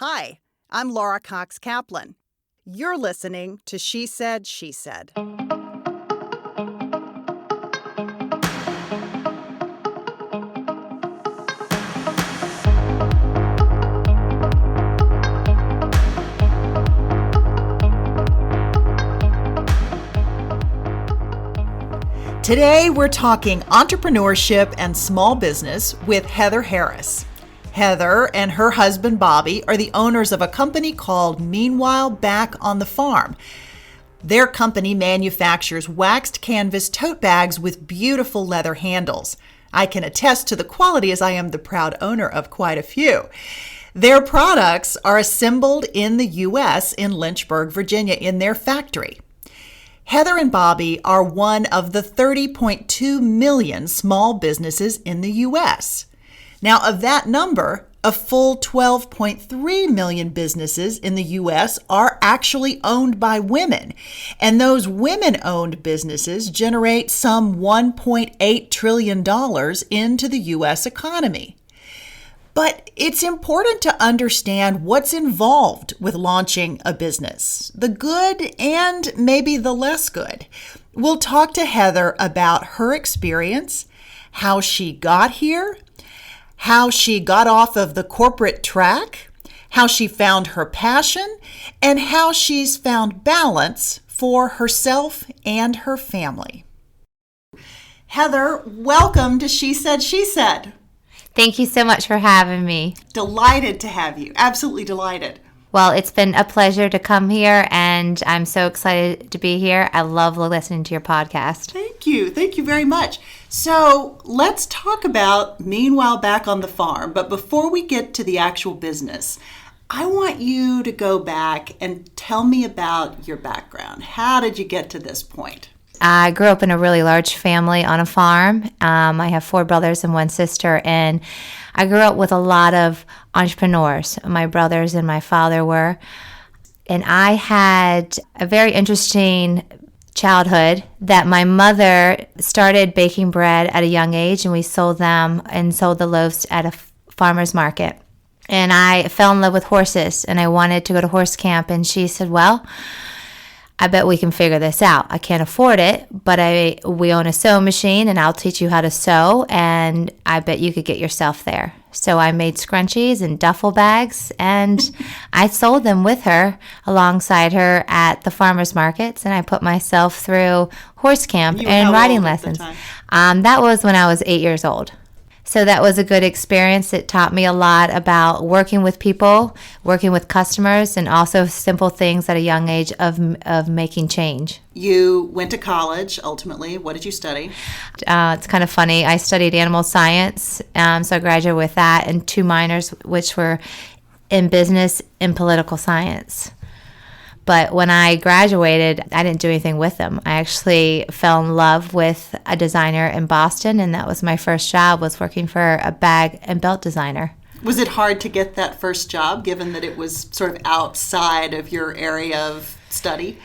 Hi, I'm Laura Cox Kaplan. You're listening to She Said, She Said. Today, we're talking entrepreneurship and small business with Heather Harris. Heather and her husband, Bobby, are the owners of a company called Meanwhile Back on the Farm. Their company manufactures waxed canvas tote bags with beautiful leather handles. I can attest to the quality as I am the proud owner of quite a few. Their products are assembled in the U.S. in Lynchburg, Virginia, in their factory. Heather and Bobby are one of the 30.2 million small businesses in the U.S. Now, of that number, a full 12.3 million businesses in the U.S. are actually owned by women, and those women-owned businesses generate some $1.8 trillion into the U.S. economy. But it's important to understand what's involved with launching a business, the good and maybe the less good. We'll talk to Heather about her experience, how she got here, how she got off of the corporate track, how she found her passion, and how she's found balance for herself and her family. Heather, welcome to She Said, She Said. Thank you so much for having me. Delighted to have you. Absolutely delighted. Well, it's been a pleasure to come here, and I'm so excited to be here. I love listening to your podcast. Thank you. Thank you very much. So let's talk about Meanwhile Back on the Farm. But before we get to the actual business, I want you to go back and tell me about your background. How did you get to this point? I grew up in a really large family on a farm. I have 4 brothers and 1 sister, and I grew up with a lot of entrepreneurs. My brothers and my father were. And I had a very interesting childhood that my mother started baking bread at a young age, and we sold them and sold the loaves at a farmer's market. And I fell in love with horses, and I wanted to go to horse camp, and she said, well, I bet we can figure this out. I can't afford it, but we own a sewing machine, and I'll teach you how to sew, and I bet you could get yourself there. So I made scrunchies and duffel bags, and I sold them with her, alongside her at the farmers markets, and I put myself through horse camp and riding lessons. That was when I was 8 years old. So that was a good experience. It taught me a lot about working with people, working with customers, and also simple things at a young age of making change. You went to college, ultimately. What did you study? It's kind of funny. I studied animal science, so I graduated with that, and 2 minors, which were in business and political science. But when I graduated, I didn't do anything with them. I actually fell in love with a designer in Boston, and that was my first job, was working for a bag and belt designer. Was it hard to get that first job, given that it was sort of outside of your area of study?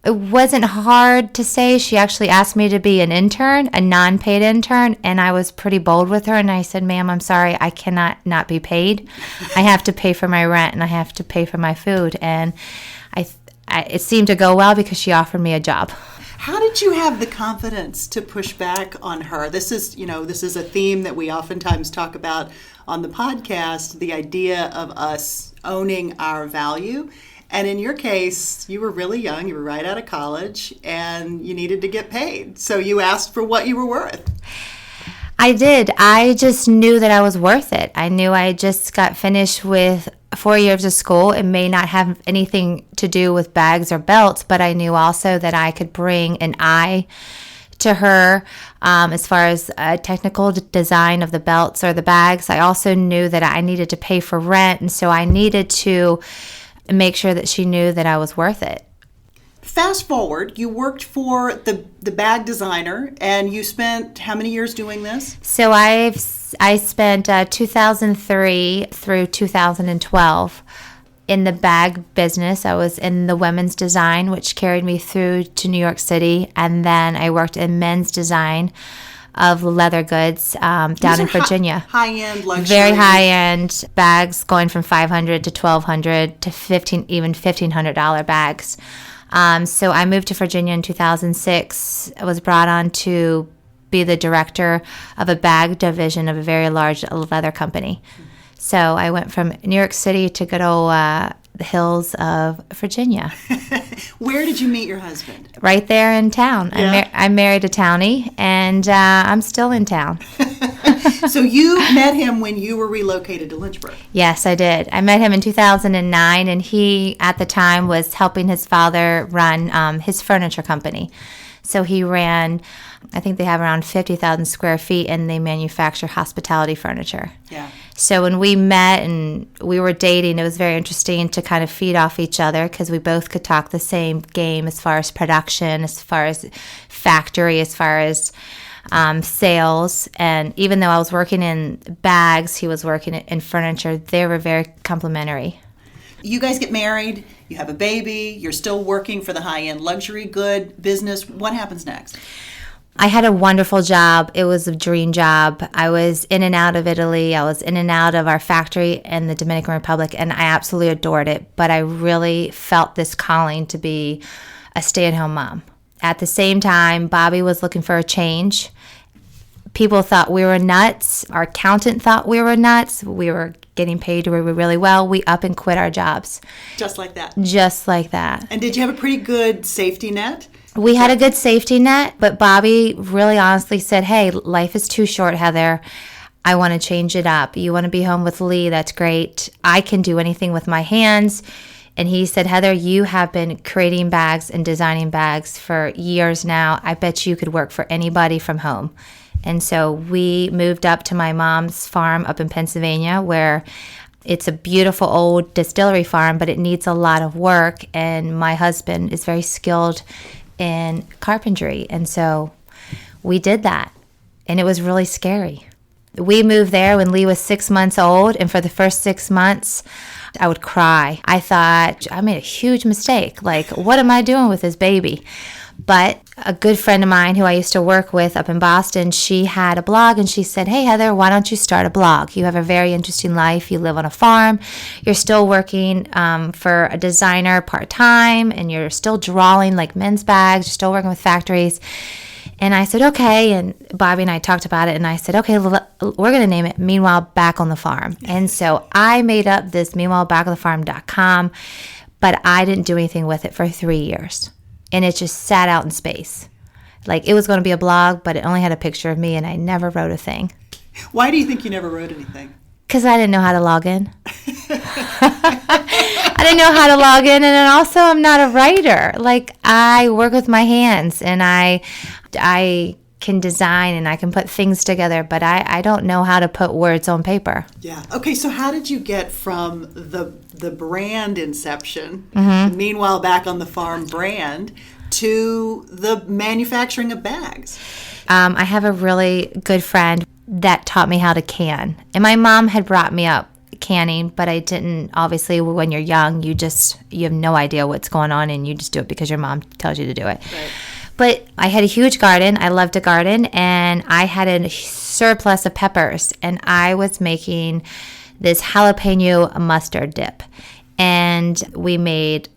It wasn't hard to say. She actually asked me to be an intern, a non-paid intern, and I was pretty bold with her, and I said, ma'am, I'm sorry, I cannot not be paid. I have to pay for my rent, and I have to pay for my food, and it seemed to go well because she offered me a job. How did you have the confidence to push back on her? This is a theme that we oftentimes talk about on the podcast, the idea of us owning our value. And in your case, you were really young, you were right out of college, and you needed to get paid. So you asked for what you were worth. I did. I just knew that I was worth it. I knew I just got finished with 4 years of school. It may not have anything to do with bags or belts, but I knew also that I could bring an eye to her as far as technical design of the belts or the bags. I also knew that I needed to pay for rent, and so I needed to make sure that she knew that I was worth it. Fast forward, you worked for the bag designer, and you spent how many years doing this? So I spent 2003 through 2012 in the bag business. I was in the women's design, which carried me through to New York City, and then I worked in men's design of leather goods down in Virginia. High-end luxury. Very high-end bags going from $500 to $1,200 to $1,500 bags. So I moved to Virginia in 2006. I was brought on to be the director of a bag division of a very large leather company. So I went from New York City to good old the hills of Virginia. Where did you meet your husband? Right there in town. Yeah. I married a townie, and I'm still in town. So you met him when you were relocated to Lynchburg? Yes, I did. I met him in 2009, and he, at the time, was helping his father run his furniture company. So he ran, I think they have around 50,000 square feet, and they manufacture hospitality furniture. Yeah. So when we met and we were dating, it was very interesting to kind of feed off each other because we both could talk the same game as far as production, as far as factory, as far as sales. And even though I was working in bags, he was working in furniture, they were very complementary. You guys get married, you have a baby, you're still working for the high-end luxury good business. What happens next? I had a wonderful job. It was a dream job. I was in and out of Italy. I was in and out of our factory in the Dominican Republic, and I absolutely adored it. But I really felt this calling to be a stay-at-home mom. At the same time, Bobby was looking for a change. People thought we were nuts. Our accountant thought we were nuts. We were getting paid really well. We up and quit our jobs. Just like that? Just like that. And did you have a pretty good safety net? We had a good safety net, but Bobby really honestly said, hey, life is too short, Heather. I want to change it up. You want to be home with Lee? That's great. I can do anything with my hands. And he said, Heather, you have been creating bags and designing bags for years now. I bet you could work for anybody from home. And so we moved up to my mom's farm up in Pennsylvania, where it's a beautiful old distillery farm, but it needs a lot of work. And my husband is very skilled in carpentry. And so we did that. And it was really scary. We moved there when Lee was 6 months old. And for the first 6 months, I would cry. I thought, I made a huge mistake. Like, what am I doing with this baby? But a good friend of mine who I used to work with up in Boston, she had a blog and she said, hey, Heather, why don't you start a blog? You have a very interesting life. You live on a farm. You're still working for a designer part-time, and you're still drawing like men's bags. You're still working with factories. And I said, okay. And Bobby and I talked about it, and I said, okay, we're going to name it Meanwhile Back on the Farm. And so I made up this meanwhilebackonthefarm.com, but I didn't do anything with it for 3 years. And it just sat out in space. Like, it was going to be a blog, but it only had a picture of me, and I never wrote a thing. Why do you think you never wrote anything? Because I didn't know how to log in. I didn't know how to log in, and then also I'm not a writer. Like, I work with my hands, and I can design, and I can put things together, but I don't know how to put words on paper. Yeah. Okay, so how did you get from the brand inception, Meanwhile Back on the Farm brand, to the manufacturing of bags? I have a really good friend that taught me how to can. And my mom had brought me up canning, but I didn't. Obviously, when you're young, you have no idea what's going on, and you just do it because your mom tells you to do it. Right. But I had a huge garden. I loved to garden, and I had a surplus of peppers, and I was making this jalapeno mustard dip. And we made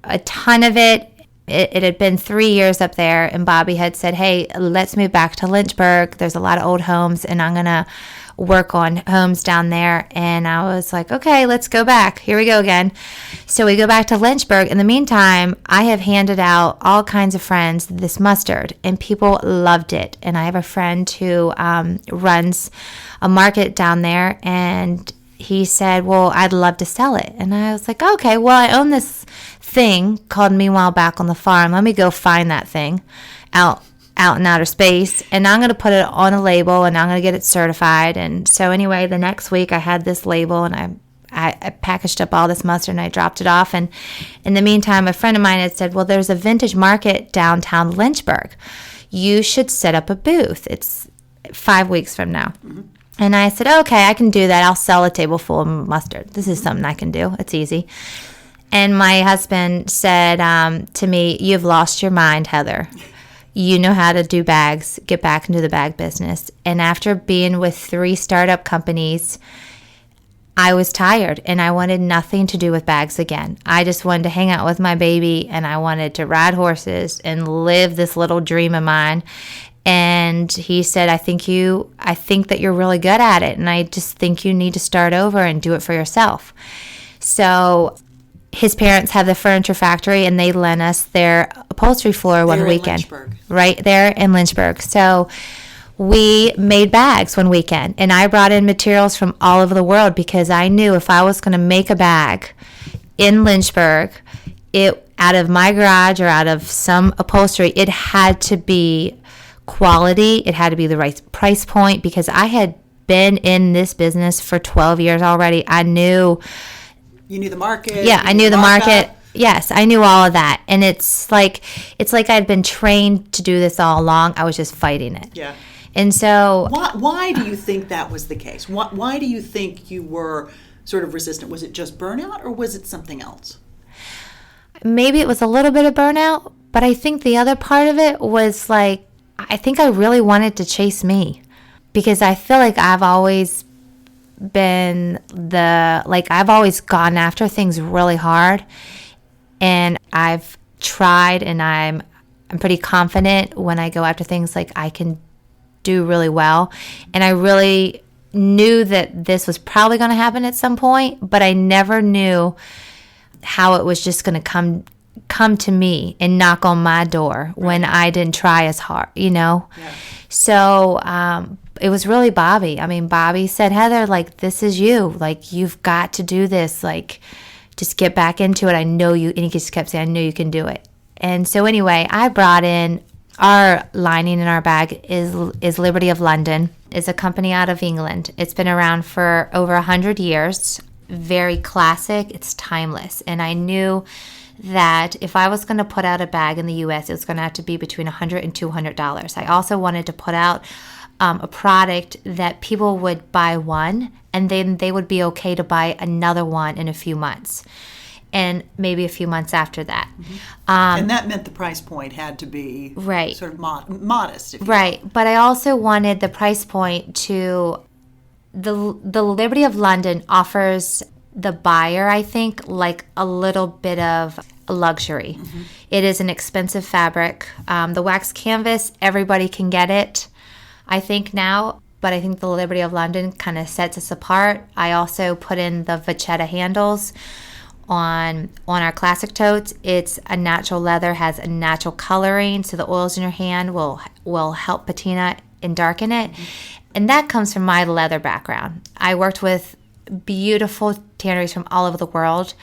a ton of it. It had been 3 years up there, and Bobby had said, hey, let's move back to Lynchburg. There's a lot of old homes, and I'm going to work on homes down there. And I was like, okay, let's go back. Here we go again. So we go back to Lynchburg. In the meantime, I have handed out all kinds of friends this mustard, and people loved it. And I have a friend who runs a market down there, and he said, well, I'd love to sell it. And I was like, okay, well, I own this thing called Meanwhile Back on the Farm. Let me go find that thing out in outer space, and I'm going to put it on a label, and I'm going to get it certified. And so anyway, the next week I had this label, and I packaged up all this mustard, and I dropped it off. And in the meantime, a friend of mine had said, well, there's a vintage market downtown Lynchburg. You should set up a booth. It's 5 weeks from now. Mm-hmm. And I said, okay, I can do that. I'll sell a table full of mustard. This is something I can do. It's easy. And my husband said to me, you've lost your mind, Heather. You know how to do bags. Get back into the bag business. And after being with 3 startup companies, I was tired and I wanted nothing to do with bags again. I just wanted to hang out with my baby and I wanted to ride horses and live this little dream of mine. And he said, I think that you're really good at it. And I just think you need to start over and do it for yourself. So his parents have the furniture factory and they lent us their upholstery floor one weekend. Right there in Lynchburg. So we made bags one weekend and I brought in materials from all over the world because I knew if I was going to make a bag in Lynchburg, out of my garage or out of some upholstery, it had to be quality. It had to be the right price point because I had been in this business for 12 years already. I knew. You knew the market. Yeah, I knew the market. Yes, I knew all of that. And it's like I'd been trained to do this all along. I was just fighting it. Yeah. And so why do you think that was the case? Why do you think you were sort of resistant? Was it just burnout or was it something else? Maybe it was a little bit of burnout, but I think the other part of it was I think I really wanted to chase me because I feel like I've always been I've always gone after things really hard and I've tried and I'm pretty confident when I go after things I can do really well. And I really knew that this was probably going to happen at some point, but I never knew how it was just going to come to me and knock on my door when I didn't try as hard, Yeah. So it was really Bobby. I mean, Bobby said, Heather, this is you. You've got to do this. Just get back into it. I know you. And he just kept saying, I know you can do it. And so anyway, I brought in our lining in our bag is Liberty of London. It's a company out of England. It's been around for over 100 years. Very classic. It's timeless. And I knew that if I was going to put out a bag in the U.S., it was going to have to be between $100 and $200. I also wanted to put out a product that people would buy one, and then they would be okay to buy another one in a few months, and maybe a few months after that. Mm-hmm. And that meant the price point had to be sort of modest. If you will. But I also wanted the price point to the Liberty of London offers the buyer, I think, a little bit of luxury. Mm-hmm. It is an expensive fabric. The wax canvas, everybody can get it, I think now, but I think the Liberty of London kind of sets us apart. I also put in the vachetta handles on our classic totes. It's a natural leather, has a natural coloring, so the oils in your hand will help patina and darken it. Mm-hmm. And that comes from my leather background. I worked with beautiful tanneries from all over the world,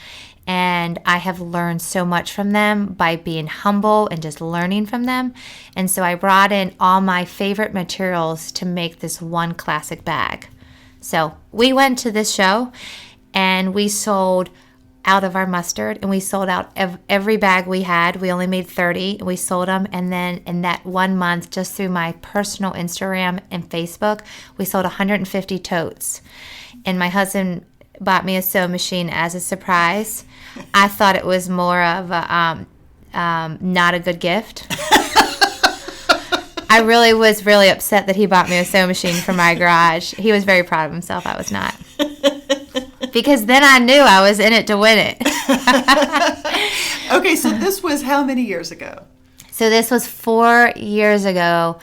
and I have learned so much from them by being humble and just learning from them. And so I brought in all my favorite materials to make this one classic bag. So we went to this show and we sold out of our mustard, and we sold out every bag we had. We only made 30, and we sold them. And then in that 1 month, just through my personal Instagram and Facebook, we sold 150 totes. And my husband bought me a sewing machine as a surprise. I thought it was more of a not a good gift. I was really upset that he bought me a sewing machine for my garage. He was very proud of himself. I was not. Because then I knew I was in it to win it. Okay, so this was how many years ago? So this was 4 years ago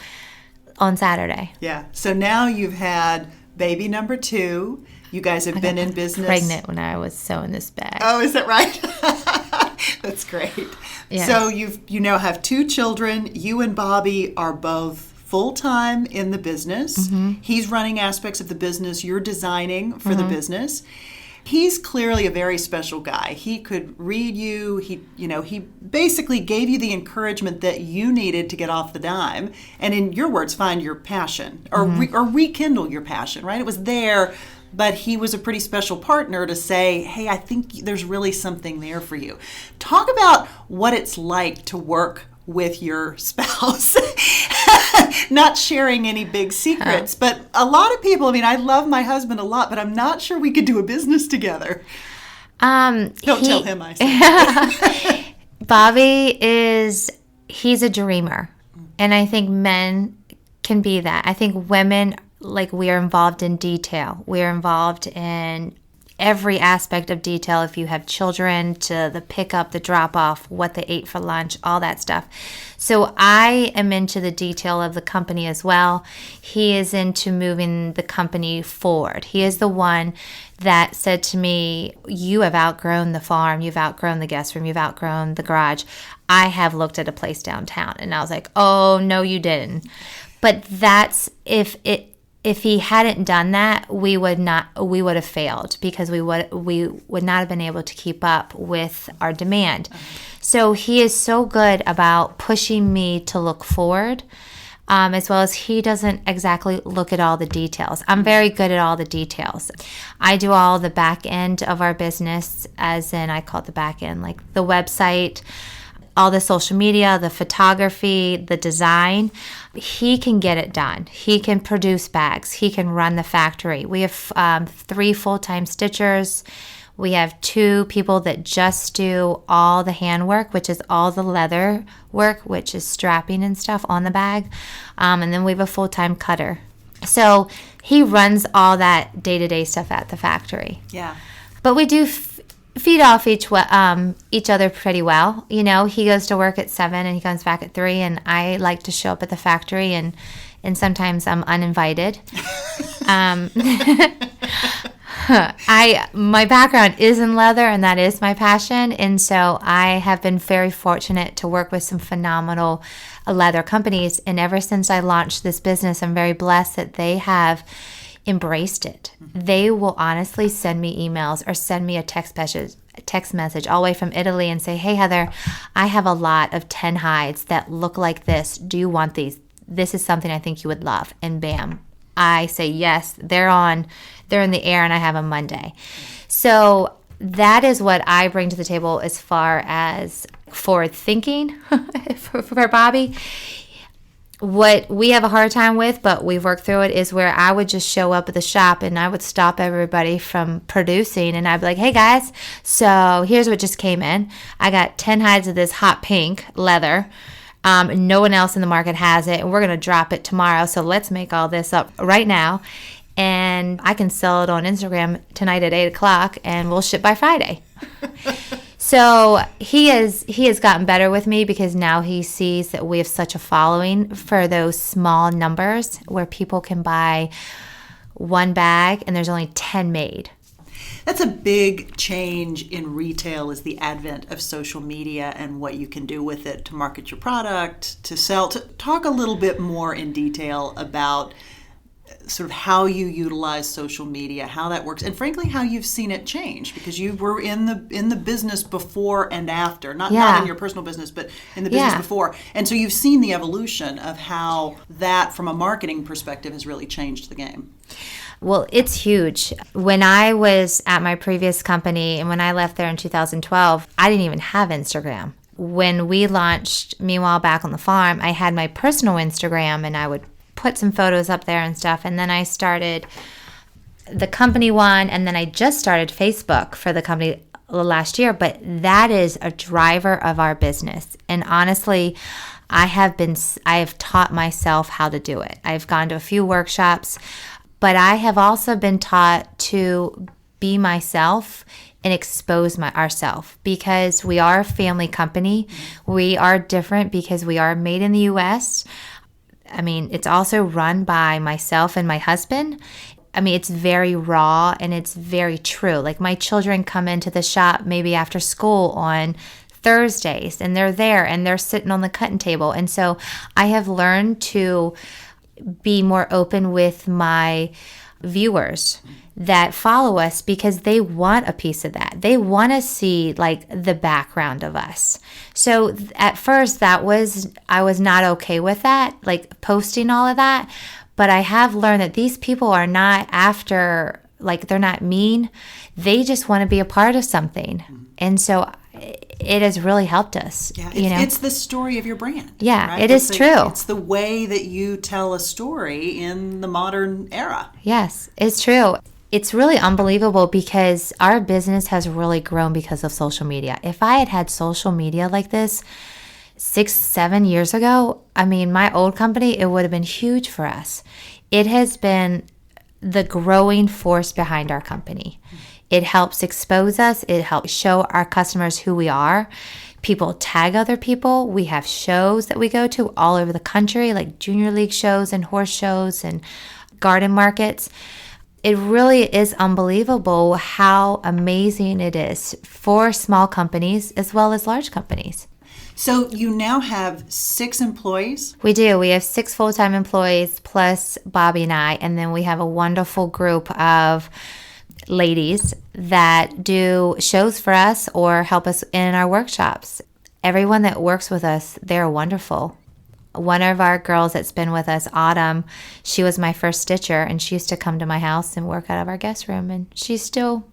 on Saturday. Yeah. So now you've had baby number 2. You guys have been in business. Pregnant when I was sewing this bag. Oh, is that right? That's great. Yes. So you now have 2 children. You and Bobby are both full-time in the business. Mm-hmm. He's running aspects of the business. You're designing for the business. He's clearly a very special guy. He could read you. He basically gave you the encouragement that you needed to get off the dime, and in your words, find your passion or rekindle your passion. Right? It was there, but he was a pretty special partner to say, "Hey, I think there's really something there for you." Talk about what it's like to work with your spouse. Not sharing any big secrets, but a lot of people, I love my husband a lot, but I'm not sure we could do a business together. Don't tell him I said. Bobby he's a dreamer. And I think men can be that. I think women, like, we are involved in detail. We are involved in every aspect of detail. If you have children, to the pickup, the drop off, what they ate for lunch, all that stuff. So I am into the detail of the company as well. He is into moving the company forward. He is the one that said to me, you have outgrown the farm, you've outgrown the guest room, you've outgrown the garage. I have looked at a place downtown. And I was like, oh, no, you didn't. But that's, if he hadn't done that, we would have failed, because we would not have been able to keep up with our demand. So he is so good about pushing me to look forward, as well as he doesn't exactly look at all the details. I'm very good at all the details. I do all the back end of our business, as in, I call it the back end, like the website, all the social media, the photography, the design. He can get it done. He can produce bags. He can run the factory. We have 3 full-time stitchers. We have 2 people that just do all the handwork, which is all the leather work, which is strapping and stuff on the bag. And then we have a full-time cutter. So he runs all that day-to-day stuff at the factory. Yeah. But we do feed off each other pretty well. You know, he goes to work at 7 and he comes back at 3, and I like to show up at the factory, and sometimes I'm uninvited. My background is in leather, and that is my passion, and so I have been very fortunate to work with some phenomenal leather companies, and ever since I launched this business, I'm very blessed that they have embraced it. They will honestly send me emails or send me a text message all the way from Italy and say, hey, Heather, I have a lot of 10 hides that look like this. Do you want these? This is something I think you would love. And bam, I say yes. They're in the air, and I have them Monday. So that is what I bring to the table as far as forward thinking for Bobby. What we have a hard time with, but we've worked through it, is where I would just show up at the shop and I would stop everybody from producing, and I'd be like, hey guys, so here's what just came in. I got 10 hides of this hot pink leather. No one else in the market has it, and we're going to drop it tomorrow. So let's make all this up right now, and I can sell it on Instagram tonight at 8 o'clock, and we'll ship by Friday. So he has gotten better with me, because now he sees that we have such a following for those small numbers where people can buy one bag and there's only 10 made. That's a big change in retail, is the advent of social media and what you can do with it to market your product, to sell. To talk a little bit more in detail about sort of how you utilize social media, how that works, and frankly, how you've seen it change, because you were in the business before and after, not in your personal business, but in the business before. And so you've seen the evolution of how that, from a marketing perspective, has really changed the game. Well, it's huge. When I was at my previous company, and when I left there in 2012, I didn't even have Instagram. When we launched Meanwhile Back on the Farm, I had my personal Instagram, and I would put some photos up there and stuff. And then I started the company one, and then I just started Facebook for the company last year. But that is a driver of our business. And honestly, I have taught myself how to do it. I've gone to a few workshops, but I have also been taught to be myself and expose ourselves, because we are a family company. We are different because we are made in the U.S. I mean, it's also run by myself and my husband. I mean, it's very raw and it's very true. Like, my children come into the shop maybe after school on Thursdays, and they're there and they're sitting on the cutting table. And so I have learned to be more open with my viewers that follow us, because they want a piece of that. They want to see like the background of us. So at first I was not okay with that, like posting all of that. But I have learned that these people are not after, like, they're not mean. They just want to be a part of something. And so it has really helped us. Yeah, it's the story of your brand. Yeah, right? It is true. It's the way that you tell a story in the modern era. Yes, it's true. It's really unbelievable, because our business has really grown because of social media. If I had had social media like this 6, 7 years ago, I mean, my old company, it would have been huge for us. It has been the growing force behind our company. It helps expose us. It helps show our customers who we are. People tag other people. We have shows that we go to all over the country, like junior league shows and horse shows and garden markets. It really is unbelievable how amazing it is for small companies as well as large companies. So you now have 6 employees? We do. We have 6 full-time employees plus Bobby and I, and then we have a wonderful group of ladies that do shows for us or help us in our workshops. Everyone that works with us, they're wonderful. One of our girls that's been with us, Autumn, she was my first stitcher, and she used to come to my house and work out of our guest room, and she's still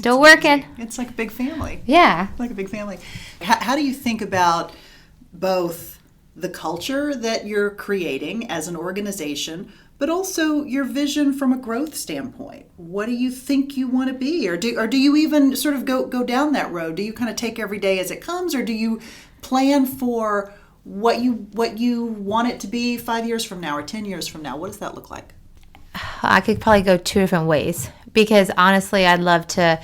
working. It's like a big family. Yeah. Like a big family. How do you think about both the culture that you're creating as an organization, but also your vision from a growth standpoint? What do you think you want to be? Or do you even sort of go down that road? Do you kind of take every day as it comes, or do you plan for what you want it to be 5 years from now or 10 years from now? What does that look like? I could probably go 2 different ways, because honestly, I'd love to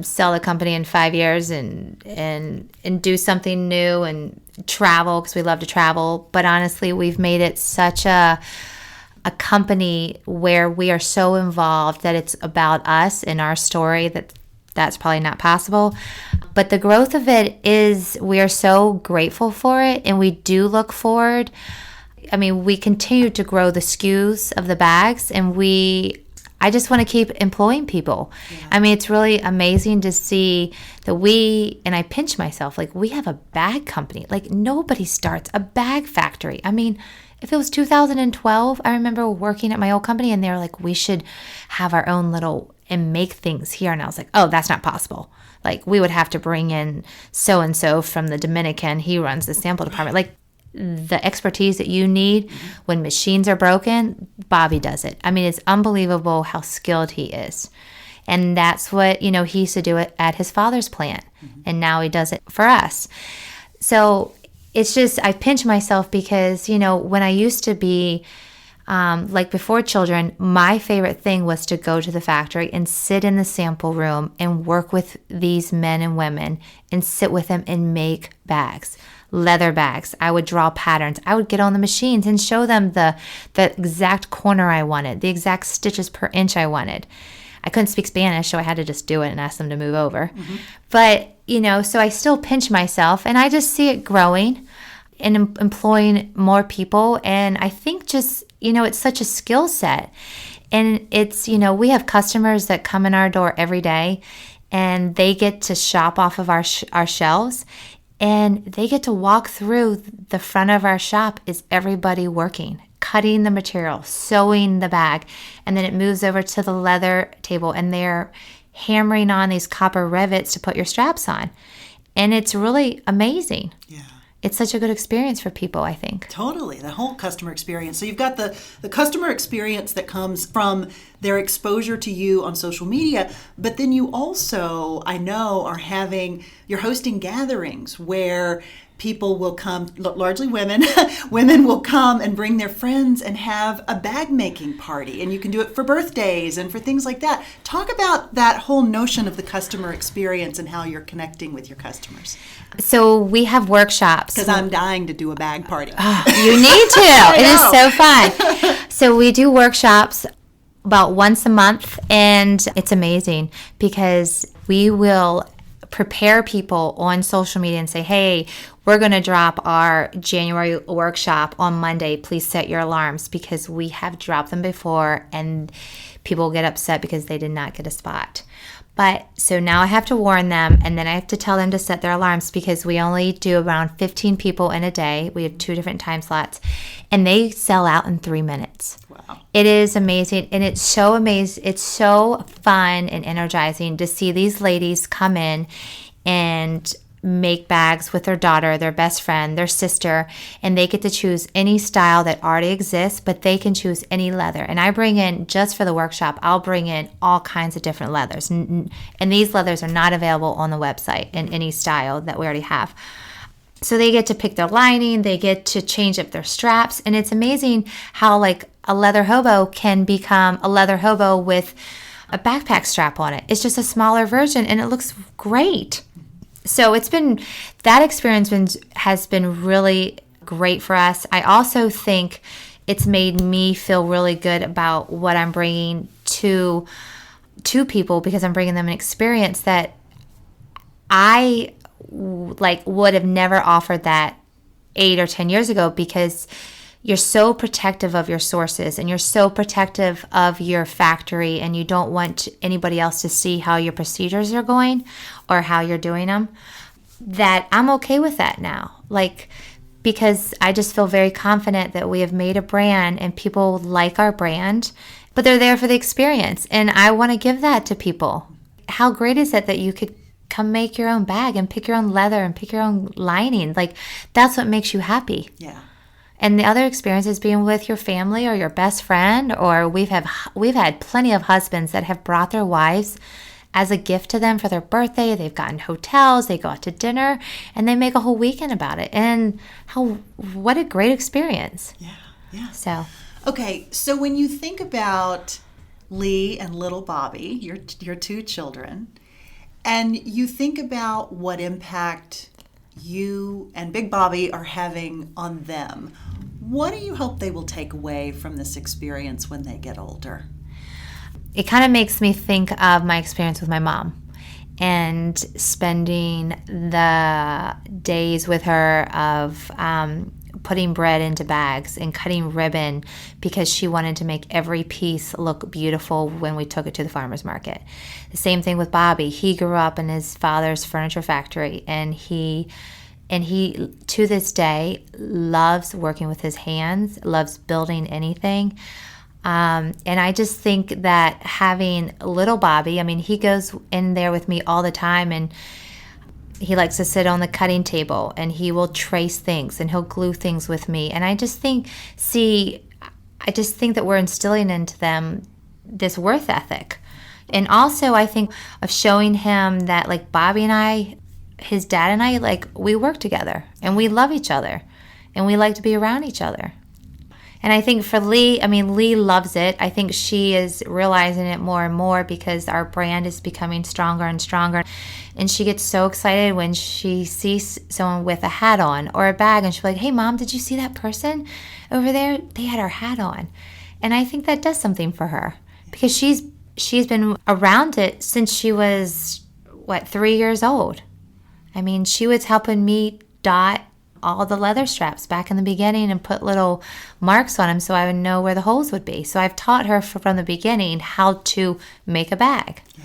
sell the company in 5 years and do something new and travel, because we love to travel. But honestly, we've made it such a company where we are so involved that it's about us and our story that's probably not possible. But the growth of it is, we are so grateful for it, and we do look forward. I mean, we continue to grow the SKUs of the bags, and I just want to keep employing people. Yeah. I mean, it's really amazing to see that and I pinch myself, like, we have a bag company. Like, nobody starts a bag factory. I mean, if it was 2012, I remember working at my old company, and they were like, we should have our own little and make things here. And I was like, oh, that's not possible. Like, we would have to bring in so-and-so from the Dominican. He runs the sample department. Like, the expertise that you need when machines are broken, Bobby does it. I mean, it's unbelievable how skilled he is. And that's what, he used to do it at his father's plant. And now he does it for us. So it's just, I pinch myself because, when I used to be, like before children, my favorite thing was to go to the factory and sit in the sample room and work with these men and women and sit with them and make bags. Leather bags. I would draw patterns. I would get on the machines and show them the exact corner I wanted, the exact stitches per inch I wanted. I couldn't speak Spanish, so I had to just do it and ask them to move over. But, so I still pinch myself, and I just see it growing and employing more people. And I think just, it's such a skill set. And it's, we have customers that come in our door every day, and they get to shop off of our shelves. And they get to walk through the front of our shop is everybody working, cutting the material, sewing the bag, and then it moves over to the leather table, and they're hammering on these copper rivets to put your straps on. And it's really amazing. Yeah. It's such a good experience for people, I think. Totally, the whole customer experience. So you've got the customer experience that comes from their exposure to you on social media, but then you also, I know, you're hosting gatherings where people will come, largely women, women will come and bring their friends and have a bag making party. And you can do it for birthdays and for things like that. Talk about that whole notion of the customer experience and how you're connecting with your customers. So we have workshops. Because I'm dying to do a bag party. Oh, you need to. It is so fun. So we do workshops about once a month, and it's amazing because we will prepare people on social media and say, hey, we're going to drop our January workshop on Monday. Please set your alarms, because we have dropped them before and people get upset because they did not get a spot. But so now I have to warn them, and then I have to tell them to set their alarms, because we only do around 15 people in a day. We have 2 different time slots, and they sell out in 3 minutes. Wow. It is amazing, and it's so amazing. It's so fun and energizing to see these ladies come in and make bags with their daughter, their best friend, their sister, and they get to choose any style that already exists, but they can choose any leather. And I bring in, just for the workshop, I'll bring in all kinds of different leathers. And these leathers are not available on the website in any style that we already have. So they get to pick their lining, they get to change up their straps, and it's amazing how like a leather hobo can become a leather hobo with a backpack strap on it. It's just a smaller version and it looks great. So that experience has been really great for us. I also think it's made me feel really good about what I'm bringing to people, because I'm bringing them an experience that I would have never offered that 8 or 10 years ago, because you're so protective of your sources and you're so protective of your factory, and you don't want anybody else to see how your procedures are going or how you're doing them, that I'm okay with that now. Because I just feel very confident that we have made a brand and people like our brand, but they're there for the experience. And I want to give that to people. How great is it that you could come make your own bag and pick your own leather and pick your own lining? That's what makes you happy. Yeah. And the other experience is being with your family or your best friend, or we've had plenty of husbands that have brought their wives as a gift to them for their birthday. They've gotten hotels, they go out to dinner, and they make a whole weekend about it. And what a great experience. Yeah, yeah. So, okay, so when you think about Lee and little Bobby, your two children, and you think about what impact you and Big Bobby are having on them, what do you hope they will take away from this experience when they get older? it kind of makes me think of my experience with my mom and spending the days with her of putting bread into bags and cutting ribbon because she wanted to make every piece look beautiful when we took it to the farmer's market. The same thing with Bobby. He grew up in his father's furniture factory, and he to this day loves working with his hands, loves building anything. And I just think that having little Bobby, I mean, he goes in there with me all the time, and he likes to sit on the cutting table and he will trace things and he'll glue things with me. And I just think that we're instilling into them this worth ethic. And also I think of showing him that, like, Bobby and I, his dad and I, like, we work together and we love each other and we like to be around each other. And I think for Lee, I mean, Lee loves it. I think she is realizing it more and more because our brand is becoming stronger and stronger. And she gets so excited when she sees someone with a hat on or a bag, and she'll be like, "Hey, Mom, did you see that person over there? They had our hat on." And I think that does something for her because she's been around it since she was, 3 years old. I mean, she was helping me dot all the leather straps back in the beginning and put little marks on them so I would know where the holes would be. So I've taught her from the beginning how to make a bag. Yeah.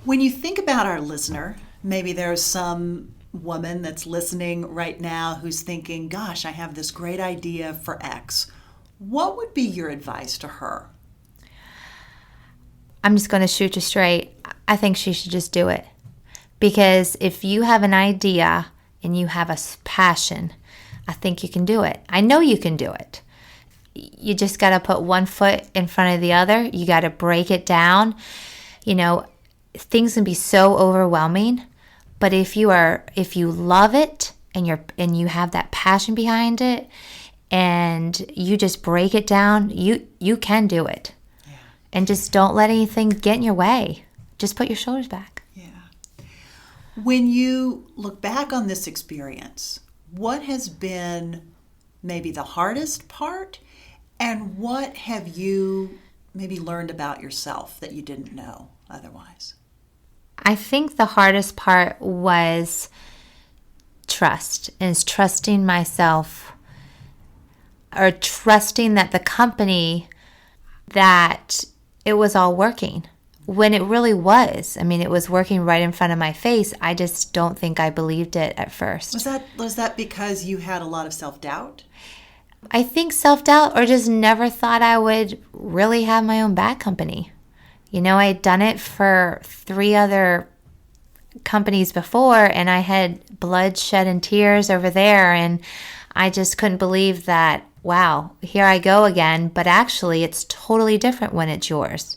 When you think about our listener, maybe there's some woman that's listening right now who's thinking, gosh, I have this great idea for X. What would be your advice to her? I'm just going to shoot you straight. I think she should just do it. Because if you have an idea and you have a passion, I think you can do it. I know you can do it. You just got to put one foot in front of the other. You got to break it down. You know, things can be so overwhelming, but if you love it and you have that passion behind it and you just break it down, you can do it. Yeah. And just don't let anything get in your way. Just put your shoulders back. When you look back on this experience, what has been maybe the hardest part, and what have you maybe learned about yourself that you didn't know otherwise? I think the hardest part was trust, is trusting myself, or trusting that the company, that it was all working. When it really was. I mean, it was working right in front of my face. I just don't think I believed it at first. Was that because you had a lot of self-doubt? I think self-doubt, or just never thought I would really have my own bag company. You know, I had done it for 3 other companies before, and I had blood, sweat, and tears over there, and I just couldn't believe that, wow, here I go again, but actually it's totally different when it's yours.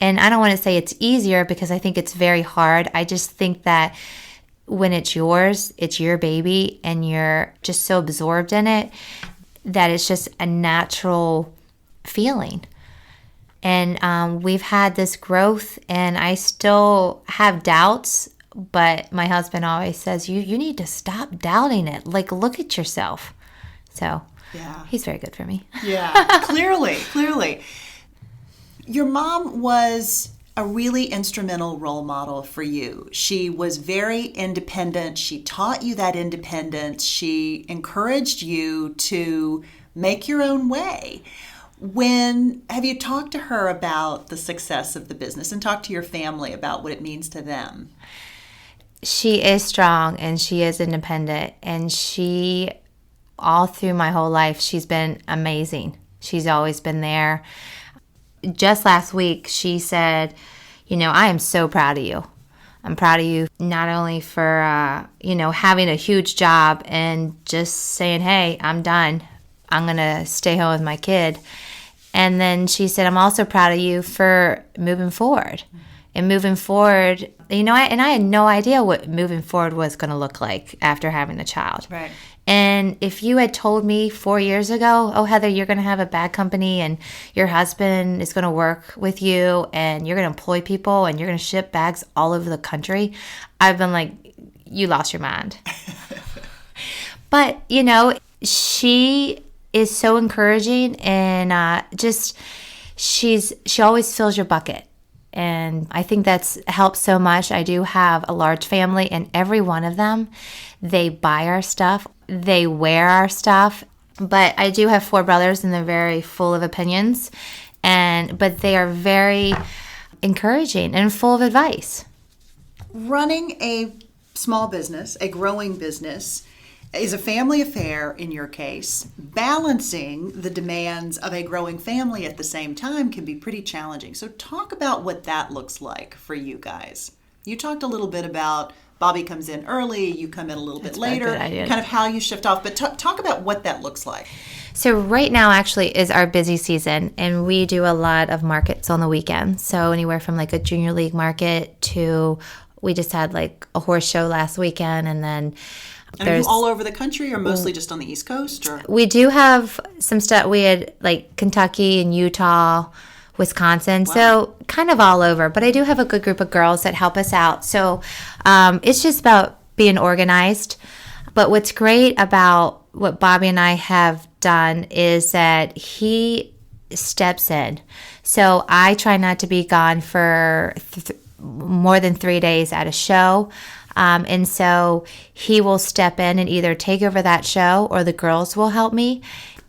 And I don't want to say it's easier because I think it's very hard. I just think that when it's yours, it's your baby, and you're just so absorbed in it that it's just a natural feeling. And we've had this growth, and I still have doubts, but my husband always says, you need to stop doubting it. Like, look at yourself. So yeah, he's very good for me. Yeah, clearly. Your mom was a really instrumental role model for you. She was very independent. She taught you that independence. She encouraged you to make your own way. Have you talked to her about the success of the business and talked to your family about what it means to them? She is strong and she is independent, and she, all through my whole life, she's been amazing. She's always been there. Just last week, she said, I am so proud of you. I'm proud of you not only for, having a huge job and just saying, hey, I'm done. I'm going to stay home with my kid. And then she said, I'm also proud of you for moving forward. And moving forward, I had no idea what moving forward was going to look like after having a child. Right. And if you had told me 4 years ago, oh, Heather, you're going to have a bag company and your husband is going to work with you and you're going to employ people and you're going to ship bags all over the country, I've been like, you lost your mind. But, she is so encouraging, and she always fills your bucket. And I think that's helped so much. I do have a large family, and every one of them, they buy our stuff, they wear our stuff. But I do have 4 brothers, and they're very full of opinions, but they are very encouraging and full of advice. Running a small business, a growing business, is a family affair in your case. Balancing the demands of a growing family at the same time can be pretty challenging. So talk about what that looks like for you guys. You talked a little bit about Bobby comes in early, you come in a little bit later, kind of how you shift off, but talk about what that looks like. So right now actually is our busy season, and we do a lot of markets on the weekends. So anywhere from like a junior league market to, we just had like a horse show last weekend, and then and are you all over the country or mostly just on the East Coast? Or? We do have some stuff. We had like Kentucky and Utah, Wisconsin. Wow. So kind of all over. But I do have a good group of girls that help us out. So it's just about being organized. But what's great about what Bobby and I have done is that he steps in. So I try not to be gone for more than 3 days at a show. And so he will step in and either take over that show or the girls will help me.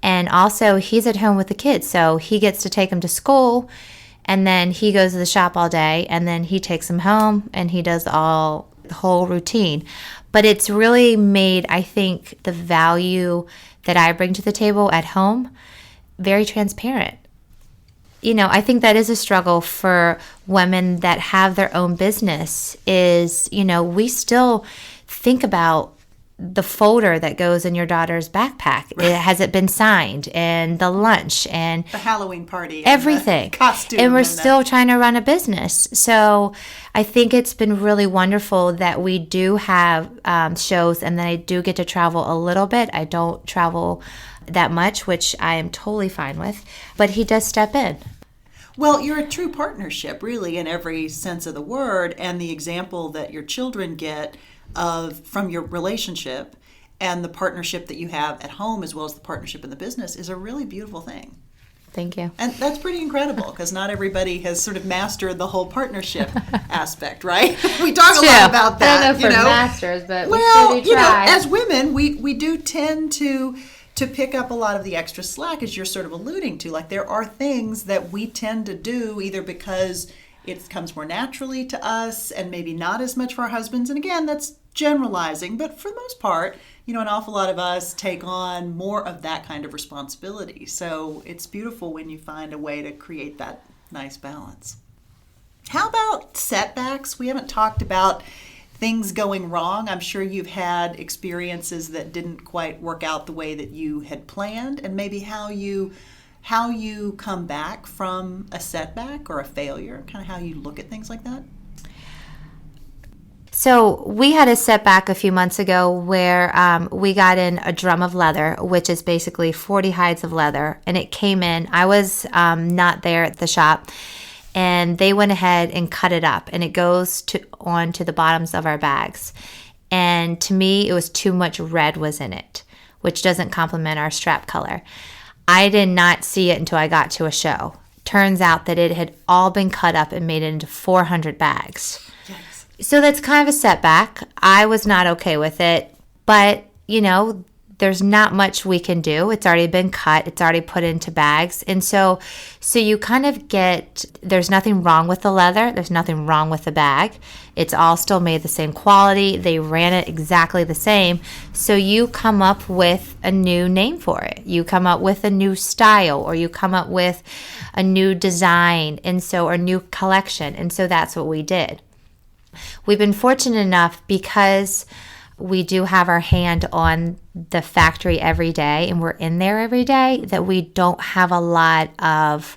And also he's at home with the kids. So he gets to take them to school, and then he goes to the shop all day, and then he takes them home and he does the whole routine. But it's really made, I think, the value that I bring to the table at home very transparent. I think that is a struggle for women that have their own business is, we still think about the folder that goes in your daughter's backpack. Right. Has it been signed? And the lunch and the Halloween party. Everything. And the costume. And we're still trying to run a business. So I think it's been really wonderful that we do have shows, and then I do get to travel a little bit. I don't travel that much, which I am totally fine with. But he does step in. Well, you're a true partnership, really, in every sense of the word, and the example that your children get from your relationship and the partnership that you have at home as well as the partnership in the business is a really beautiful thing. Thank you. And that's pretty incredible because not everybody has sort of mastered the whole partnership aspect, right? We talk a lot about that. I don't know if we're masters, but we still do try. As women, we do tend to pick up a lot of the extra slack, as you're sort of alluding to. Like, there are things that we tend to do either because it comes more naturally to us and maybe not as much for our husbands. And again, that's generalizing, but for the most part, an awful lot of us take on more of that kind of responsibility. So it's beautiful when you find a way to create that nice balance. How about setbacks? We haven't talked about things going wrong. I'm sure you've had experiences that didn't quite work out the way that you had planned, and maybe how you come back from a setback or a failure, kind of how you look at things like that. So we had a setback a few months ago where we got in a drum of leather, which is basically 40 hides of leather, and it came in. I was not there at the shop, and they went ahead and cut it up, and it goes onto the bottoms of our bags. And to me, it was too much red was in it, which doesn't complement our strap color. I did not see it until I got to a show. Turns out that it had all been cut up and made it into 400 bags. Yes. So that's kind of a setback. I was not okay with it, but there's not much we can do. It's already been cut. It's already put into bags. And so you kind of there's nothing wrong with the leather. There's nothing wrong with the bag. It's all still made the same quality. They ran it exactly the same. So you come up with a new name for it. You come up with a new style, or you come up with a new design, or a new collection. And so that's what we did. We've been fortunate enough because we do have our hand on the factory every day, and we're in there every day, that we don't have a lot of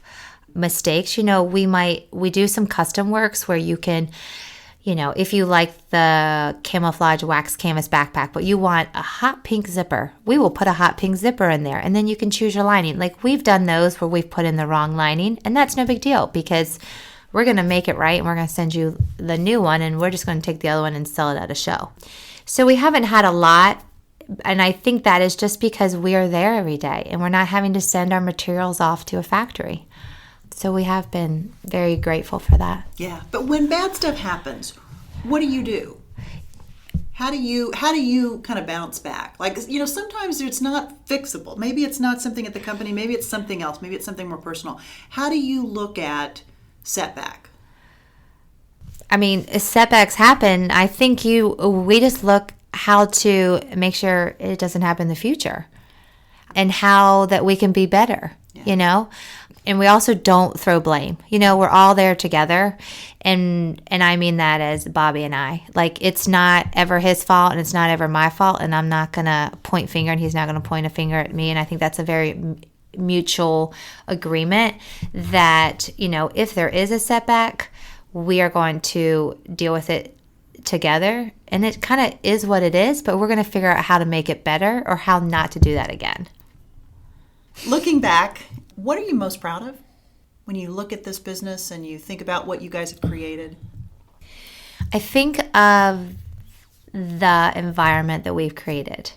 mistakes. We do some custom works where you can, if you like the camouflage wax canvas backpack, but you want a hot pink zipper, we will put a hot pink zipper in there, and then you can choose your lining. Like, we've done those where we've put in the wrong lining, and that's no big deal because we're going to make it right, and we're going to send you the new one, and we're just going to take the other one and sell it at a show. So we haven't had a lot, and I think that is just because we are there every day and we're not having to send our materials off to a factory. So we have been very grateful for that. Yeah, but when bad stuff happens, what do? How do you kind of bounce back? Like, sometimes it's not fixable. Maybe it's not something at the company. Maybe it's something else. Maybe it's something more personal. How do you look at setback? I mean, setbacks happen. I think we just look how to make sure it doesn't happen in the future, and how that we can be better, And we also don't throw blame. We're all there together, and I mean that as Bobby and I. Like, it's not ever his fault, and it's not ever my fault, and I'm not going to point finger, and he's not going to point a finger at me, and I think that's a very mutual agreement that, if there is a setback, we are going to deal with it together, and it kind of is what it is, but we're going to figure out how to make it better or how not to do that again. Looking back, what are you most proud of when you look at this business and you think about what you guys have created? I think of the environment that we've created.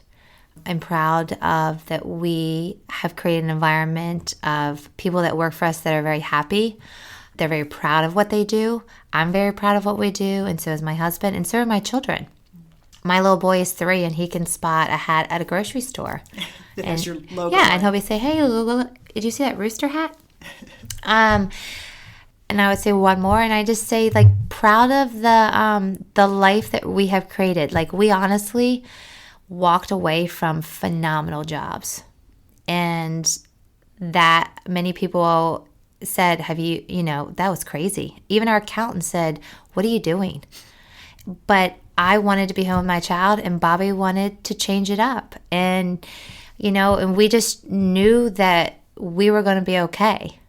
I'm proud of that we have created an environment of people that work for us that are very happy. They're very proud of what they do. I'm very proud of what we do, and so is my husband, and so are my children. My little boy is 3, and he can spot a hat at a grocery store. That has your logo. Yeah, and he'll be say, "Hey, Lulu, did you see that rooster hat?" And I would say one more, and I just say, like, proud of the life that we have created. Like, we honestly walked away from phenomenal jobs, and that many people said, that was crazy. Even our accountant said, "What are you doing?" But I wanted to be home with my child, and Bobby wanted to change it up. And, and we just knew that we were going to be okay.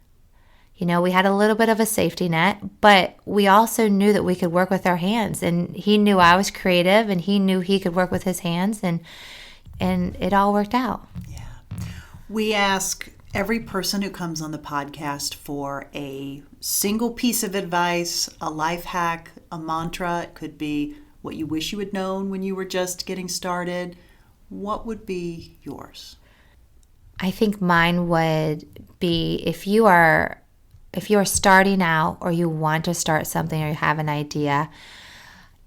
We had a little bit of a safety net, but we also knew that we could work with our hands. And he knew I was creative, and he knew he could work with his hands, and it all worked out. Yeah. We ask every person who comes on the podcast for a single piece of advice, a life hack, a mantra. It could be what you wish you had known when you were just getting started. What would be yours? I think mine would be, if you are starting out, or you want to start something, or you have an idea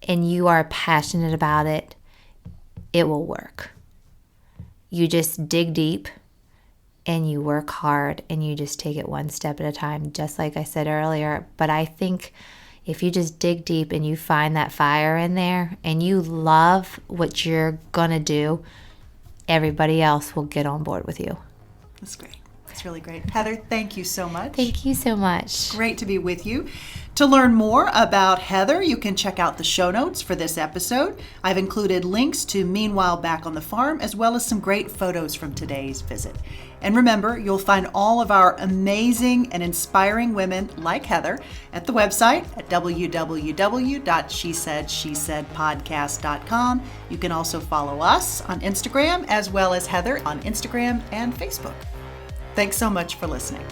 and you are passionate about it, it will work. You just dig deep and you work hard, and you just take it one step at a time, just like I said earlier. But I think if you just dig deep and you find that fire in there, and you love what you're going to do, everybody else will get on board with you. That's great. That's really great. Heather, thank you so much. Thank you so much. Great to be with you. To learn more about Heather, you can check out the show notes for this episode. I've included links to Meanwhile Back on the Farm, as well as some great photos from today's visit. And remember, you'll find all of our amazing and inspiring women like Heather at the website at www.shesaidshesaidpodcast.com. You can also follow us on Instagram, as well as Heather on Instagram and Facebook. Thanks so much for listening.